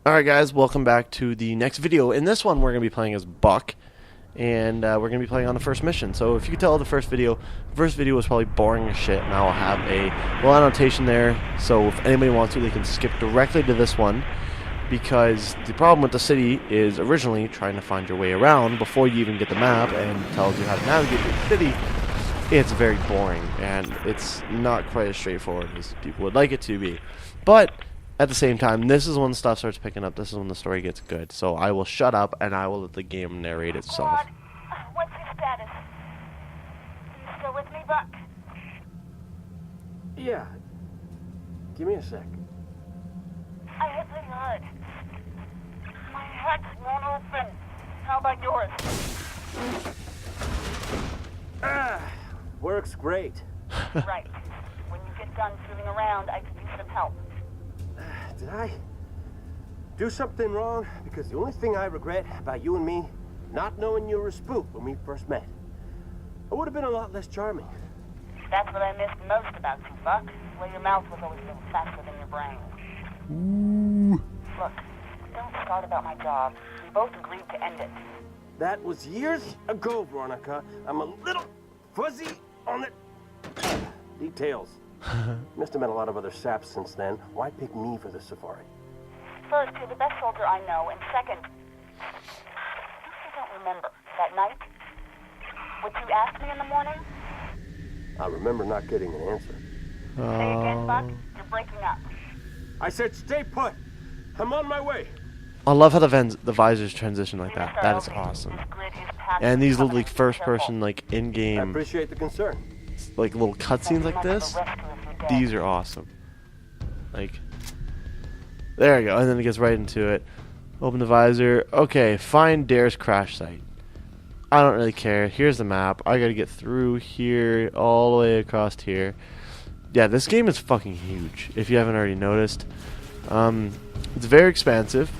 Alright guys, welcome back to the next video. In this one we're going to be playing as Buck, and we're going to be playing on the first mission. So if you could tell the first video was probably boring as shit, and I'll have a little annotation there, so if anybody wants to, they can skip directly to this one, because the problem with the city is originally trying to find your way around before you even get the map and tells you how to navigate the city. It's very boring, and it's not quite as straightforward as people would like it to be. But at the same time, this is when stuff starts picking up. This is when the story gets good. So I will shut up and I will let the game narrate itself. Squad, what's your status? Are you still with me, Buck? Yeah. Give me a sec. I hit pretty hard. My hatch won't open. How about yours? Works great. Right. When you get done fooling around, I could use some help. Did I do something wrong? Because the only thing I regret about you and me, not knowing you were a spook when we first met. I would have been a lot less charming. That's what I missed most about you, Buck. Well, your mouth was always a little faster than your brain. Look, don't start about my job. We both agreed to end it. That was years ago, Veronica. I'm a little fuzzy on the details. Must have met a lot of other saps since then. Why pick me for the safari? First, you're the best soldier I know, and second, I don't remember that night. What you asked me in the morning? I remember not getting an answer. Say again, Buck. You're breaking up. I said stay put. I'm on my way. I love how the visors transition like that. That is awesome. And these little like first person like I in-game appreciate the concern. like little cutscenes like this. These are awesome. Like, there you go, and then it gets right into it. Open the visor. Okay, find Dare's crash site. I don't really care. Here's the map. I gotta get through here, all the way across here. Yeah, this game is fucking huge, if you haven't already noticed. It's very expansive.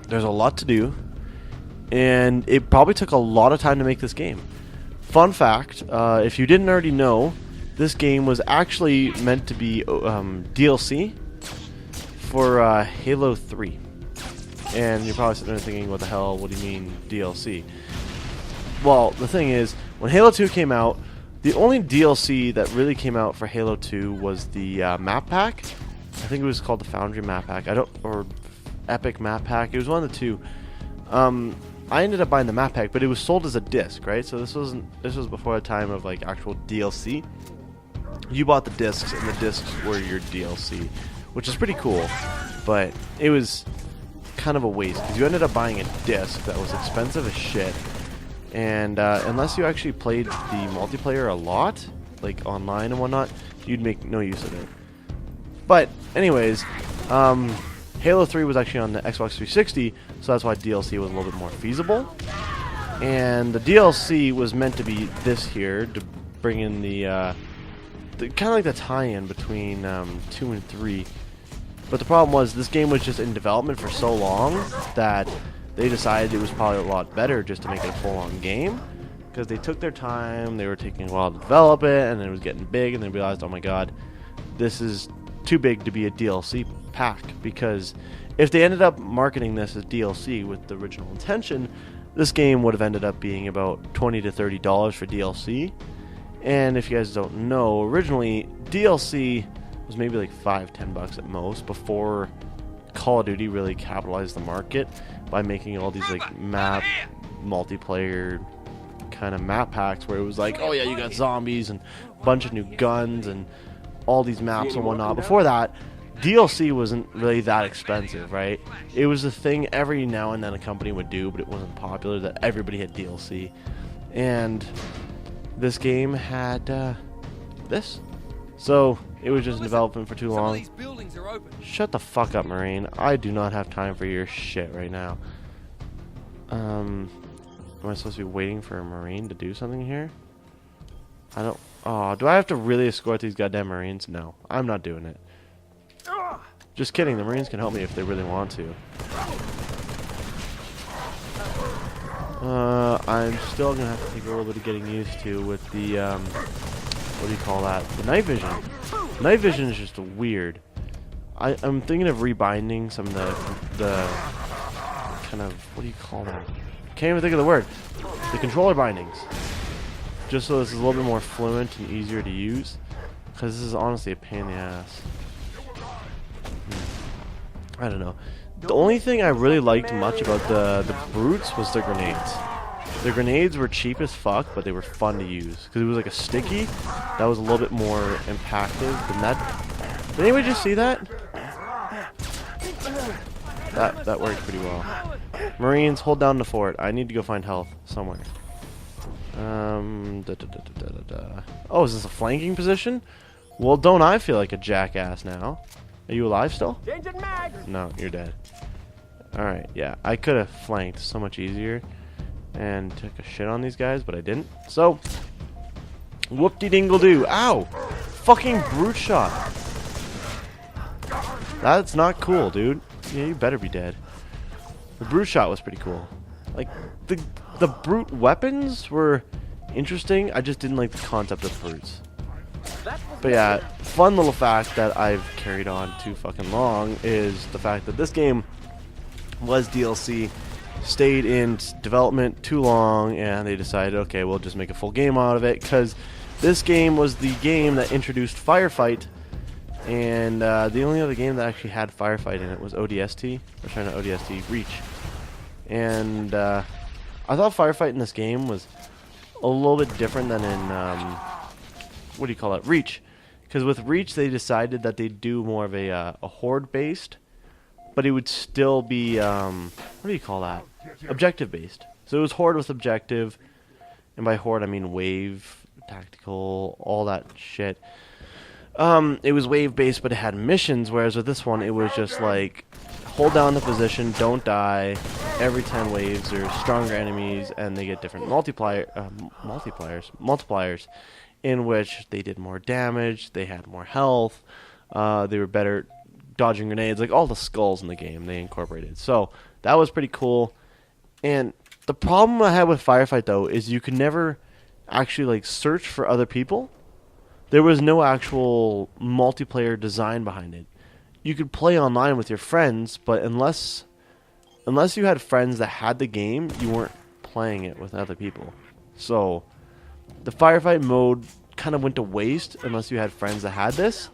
There's a lot to do. And it probably took a lot of time to make this game. Fun fact, if you didn't already know, this game was actually meant to be DLC for Halo 3. And you're probably sitting there thinking, what the hell, what do you mean DLC? Well, the thing is, when Halo 2 came out, the only DLC that really came out for Halo 2 was the map pack. I think it was called the Foundry map pack. Or Epic map pack. It was one of the two. I ended up buying the map pack, but it was sold as a disc, right? So this was before the time of like actual DLC. You bought the discs, and the discs were your DLC, which is pretty cool, but it was kind of a waste because you ended up buying a disc that was expensive as shit, and unless you actually played the multiplayer a lot, like online and whatnot, you'd make no use of it. But anyways, Halo 3 was actually on the Xbox 360, so that's why DLC was a little bit more feasible. And the DLC was meant to be this here, to bring in the kind of like the tie-in between 2 and 3. But the problem was this game was just in development for so long that they decided it was probably a lot better just to make it a full-on game. Because they took their time, they were taking a while to develop it, and then it was getting big, and they realized, oh my god, this is too big to be a DLC pack. Because if they ended up marketing this as DLC with the original intention, this game would have ended up being about $20 to $30 for DLC. And if you guys don't know, originally DLC was maybe like $5-10 at most before Call of Duty really capitalized the market by making all these like map multiplayer kind of map packs where it was like, oh yeah, you got zombies and a bunch of new guns and all these maps and whatnot. Before that, DLC wasn't really that expensive, right? It was a thing every now and then a company would do, but it wasn't popular that everybody had DLC. And this game had this. So it was just in development for too long. Shut the fuck up, Marine. I do not have time for your shit right now. Am I supposed to be waiting for a Marine to do something here? I don't... Oh, do I have to really escort these goddamn Marines? No, I'm not doing it. Just kidding, the Marines can help me if they really want to. I'm still gonna have to take a little bit of getting used to with the, what do you call that? The night vision. Night vision is just weird. I'm thinking of rebinding some of the kind of, what do you call them? Can't even think of the word. The controller bindings. Just so this is a little bit more fluent and easier to use. Because this is honestly a pain in the ass. I don't know. The only thing I really liked much about the brutes was the grenades. The grenades were cheap as fuck, but they were fun to use. Because it was like a sticky that was a little bit more impactful than that. Did anybody just see that? That worked pretty well. Marines, hold down the fort. I need to go find health somewhere. Oh, is this a flanking position? Well, don't I feel like a jackass now? Are you alive still? No, you're dead. Alright, yeah. I could have flanked so much easier and took a shit on these guys, but I didn't. So, whoop-de-dingle-doo. Ow! Fucking brute shot. That's not cool, dude. Yeah, you better be dead. The brute shot was pretty cool. Like, the brute weapons were interesting. I just didn't like the concept of brutes. But yeah, fun little fact that I've carried on too fucking long is the fact that this game was DLC, stayed in development too long, and they decided, okay, we'll just make a full game out of it, because this game was the game that introduced Firefight, and the only other game that actually had Firefight in it was ODST. We're trying to ODST Reach. And I thought Firefight in this game was a little bit different than in, what do you call it, Reach. Because with Reach, they decided that they'd do more of a horde-based, but it would still be, what do you call that? Objective-based. So it was horde with objective, and by horde I mean wave, tactical, all that shit. It was wave-based, but it had missions, whereas with this one, it was just like, hold down the position, don't die. Every 10 waves, there's stronger enemies, and they get different multipliers, in which they did more damage, they had more health, they were better dodging grenades, like all the skulls in the game they incorporated. So that was pretty cool. And the problem I had with Firefight, though, is you could never actually like search for other people. There was no actual multiplayer design behind it. You could play online with your friends, but unless you had friends that had the game, you weren't playing it with other people. So the Firefight mode kind of went to waste unless you had friends that had this.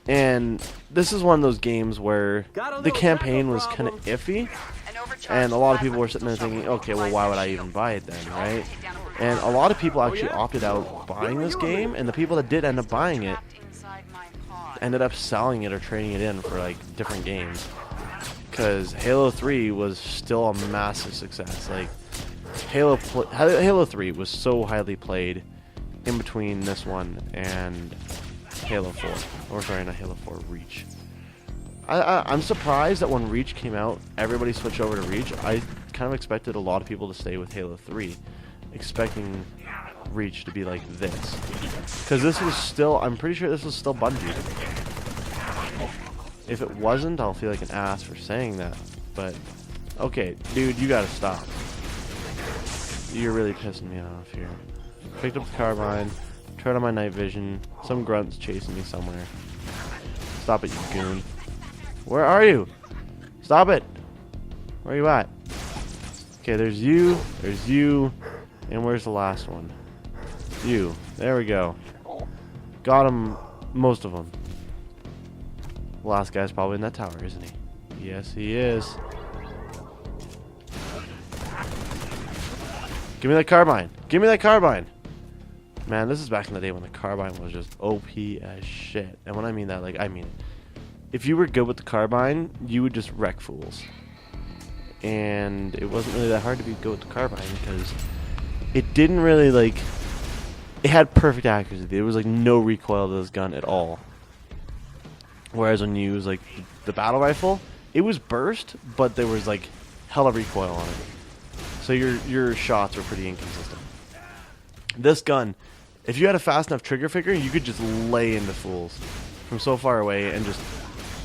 And this is one of those games where the campaign was kind of iffy, and a lot of people were sitting there thinking, okay, well, why would I even buy it then, right? And a lot of people actually opted out buying this game, and the people that did end up buying it ended up selling it or trading it in for like different games. Because Halo 3 was still a massive success. Like Halo 3 was so highly played in between this one and Halo 4. Or sorry, not Halo 4, Reach. I'm surprised that when Reach came out, everybody switched over to Reach. I kind of expected a lot of people to stay with Halo 3, expecting Reach to be like this. Because this was still, I'm pretty sure this was still Bungie. If it wasn't, I'll feel like an ass for saying that. But, okay, dude, you gotta stop. You're really pissing me off here. Picked up the carbine, turned on my night vision, some grunt's chasing me somewhere. Stop it, you goon. Where are you? Stop it! Where are you at? Okay, there's you, and where's the last one? You. There we go. Got him, most of them. The last guy's probably in that tower, isn't he? Yes, he is. Give me that carbine! Give me that carbine! Man, this is back in the day when the carbine was just OP as shit. And when I mean that, like, I mean it. If you were good with the carbine, you would just wreck fools. And it wasn't really that hard to be good with the carbine because it didn't really, like, it had perfect accuracy. There was, like, no recoil to this gun at all. Whereas when you use, like, the battle rifle, it was burst, but there was, like, hella recoil on it. So your shots were pretty inconsistent. This gun, if you had a fast enough trigger finger, you could just lay into fools from so far away and just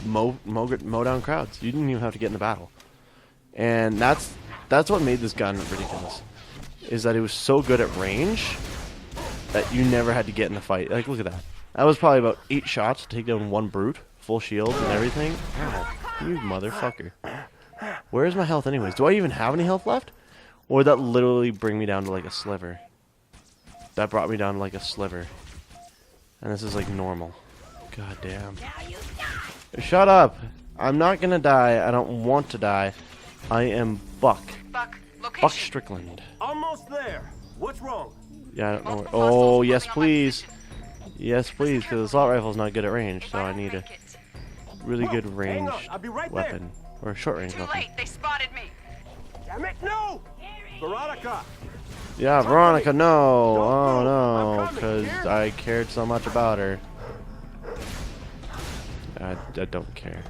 mow down crowds. You didn't even have to get in the battle. And that's what made this gun ridiculous, is that it was so good at range that you never had to get in the fight. Like, look at that. That was probably about 8 shots to take down one brute full shields and everything. Ow, you motherfucker. Where's my health anyways? Do I even have any health left? Or did that literally bring me down to like a sliver? That brought me down to like a sliver. And this is like normal. God damn. Shut up! I'm not gonna die. I don't want to die. I am Buck. Buck Strickland. Almost there. What's wrong? Yeah, I don't know where. Oh, yes, please. Yes, please, because the assault rifle's not good at range, so I need a really good ranged weapon. Or a short range weapon. Too late, they spotted me. Damn it, no! Veronica! Yeah, Veronica, no! Oh, no, because I cared so much about her. I don't care.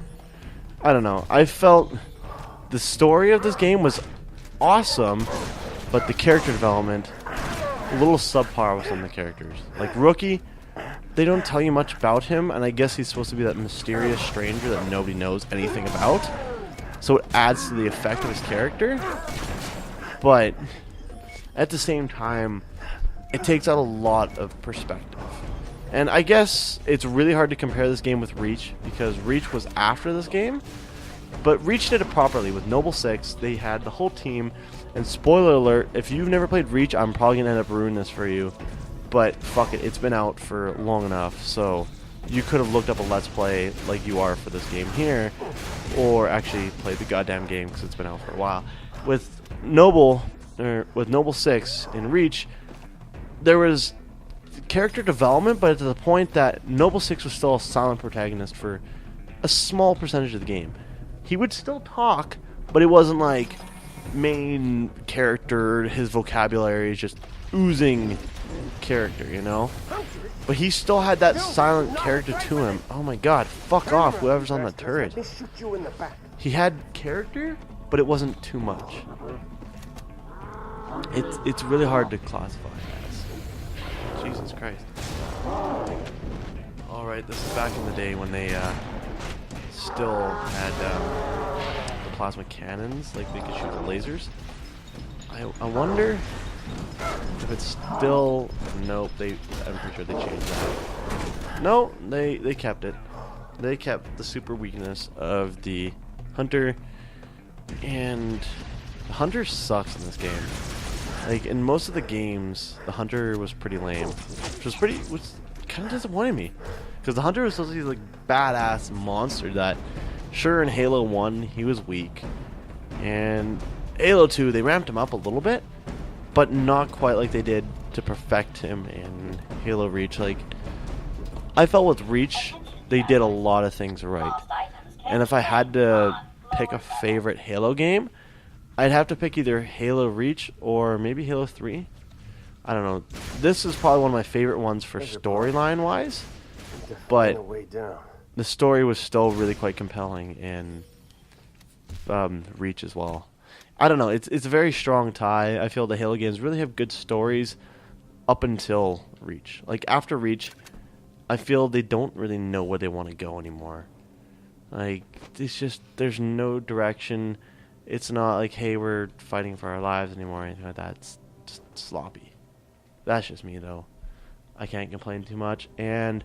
I don't know. I felt the story of this game was awesome, but the character development, a little subpar with some of the characters. Like Rookie, they don't tell you much about him, and I guess he's supposed to be that mysterious stranger that nobody knows anything about. So it adds to the effect of his character. But at the same time, it takes out a lot of perspective. And I guess it's really hard to compare this game with Reach, because Reach was after this game. But Reach did it properly. With Noble 6, they had the whole team. And spoiler alert, if you've never played Reach, I'm probably going to end up ruining this for you. But fuck it, it's been out for long enough, so you could have looked up a Let's Play like you are for this game here, or actually played the goddamn game because it's been out for a while. With Noble 6 in Reach, there was character development, but to the point that Noble 6 was still a silent protagonist for a small percentage of the game. He would still talk, but it wasn't like main character, his vocabulary is just oozing character, you know? But he still had that silent character to him. Oh my god, fuck off, whoever's on that turret. He had character, but it wasn't too much. It's really hard to classify as. Jesus Christ. Alright, this is back in the day when they still had the plasma cannons, like they could shoot the lasers. I wonder if it's still... Nope, I'm pretty sure they changed that. No, they kept it. They kept the super weakness of the Hunter, and the Hunter sucks in this game. Like, in most of the games, the Hunter was pretty lame, which kind of disappointed me. Because the Hunter was supposed to be like badass monster that, sure, in Halo 1, he was weak. And Halo 2, they ramped him up a little bit, but not quite like they did to perfect him in Halo Reach. Like, I felt with Reach, they did a lot of things right. And if I had to pick a favorite Halo game, I'd have to pick either Halo Reach or maybe Halo 3. I don't know. This is probably one of my favorite ones for storyline-wise, but the story was still really quite compelling in Reach as well. I don't know. It's a very strong tie. I feel the Halo games really have good stories up until Reach. Like, after Reach, I feel they don't really know where they want to go anymore. Like, it's just, there's no direction. It's not like, hey, we're fighting for our lives anymore or anything like that. It's just sloppy. That's just me, though. I can't complain too much. And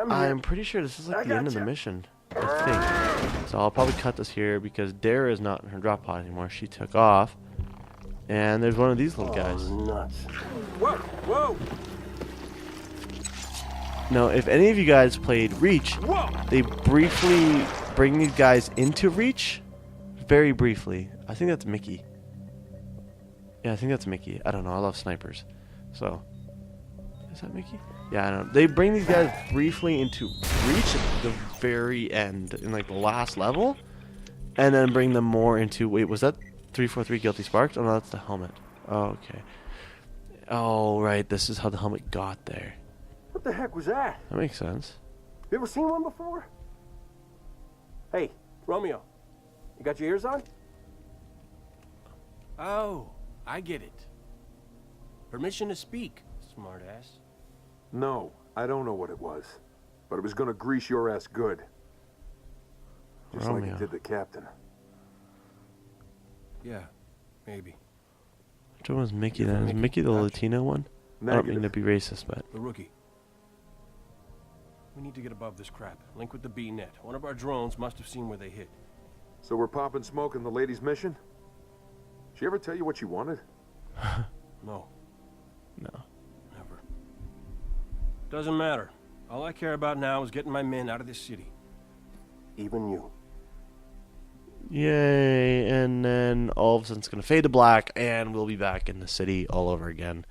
I'm pretty sure this is like the end of the mission, I think. So I'll probably cut this here because Dara is not in her drop pod anymore. She took off. And there's one of these little guys. Nuts. Whoa, whoa. Now, if any of you guys played Reach, they briefly bring these guys into Reach. Very briefly. I think that's Mickey. Yeah, I think that's Mickey. I don't know. I love snipers. So, is that Mickey? Yeah, I don't know. They bring these guys briefly into Reach at the very end, in like the last level. And then bring them more into... Wait, was that 343 Guilty Sparks? Oh, no, that's the helmet. Oh, okay. Oh, right. This is how the helmet got there. What the heck was that? That makes sense. You ever seen one before? Hey, Romeo. You got your ears on? Oh, I get it. Permission to speak, smartass. No, I don't know what it was. But it was gonna grease your ass good. Just like Romeo. it did the captain. Yeah, maybe. Which one was Mickey then? Is Mickey the Latino one? I don't mean to be racist, but... The rookie. We need to get above this crap. Link with the B-net. One of our drones must have seen where they hit. So we're popping smoke in the lady's mission? She ever tell you what she wanted? No, No. never. Doesn't matter. All I care about now is getting my men out of this city. Even you. Yay, and then all of a sudden it's going to fade to black, and we'll be back in the city all over again.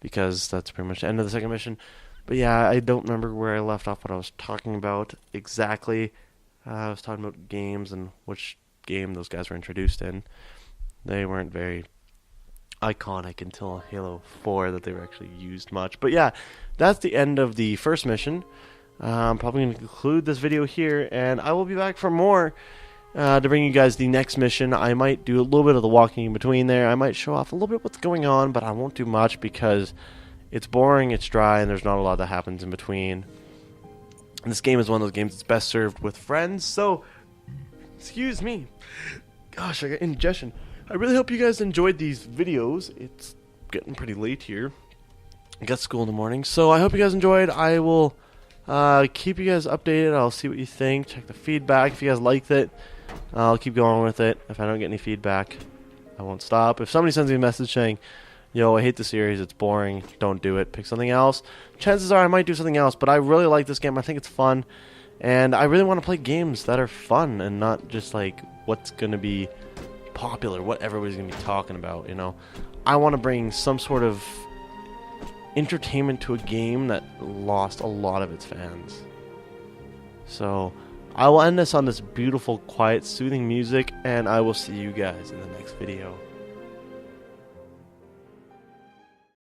Because that's pretty much the end of the second mission. But yeah, I don't remember where I left off what I was talking about exactly. I was talking about games and which game those guys were introduced in. They weren't very iconic until Halo 4 that they were actually used much. But yeah, that's the end of the first mission. I'm probably going to conclude this video here, and I will be back for more to bring you guys the next mission. I might do a little bit of the walking in between there. I might show off a little bit what's going on, but I won't do much because it's boring, it's dry, and there's not a lot that happens in between. And this game is one of those games that's best served with friends, so excuse me. Gosh, I got indigestion. I really hope you guys enjoyed these videos. It's getting pretty late here. I got school in the morning, so I hope you guys enjoyed. I will keep you guys updated. I'll see what you think. Check the feedback. If you guys liked it, I'll keep going with it. If I don't get any feedback, I won't stop. If somebody sends me a message saying, yo, I hate the series, it's boring, don't do it, pick something else, chances are I might do something else. But I really like this game. I think it's fun, and I really want to play games that are fun and not just like what's going to be popular, what everybody's going to be talking about, you know. I want to bring some sort of entertainment to a game that lost a lot of its fans. So I will end this on this beautiful, quiet, soothing music, and I will see you guys in the next video.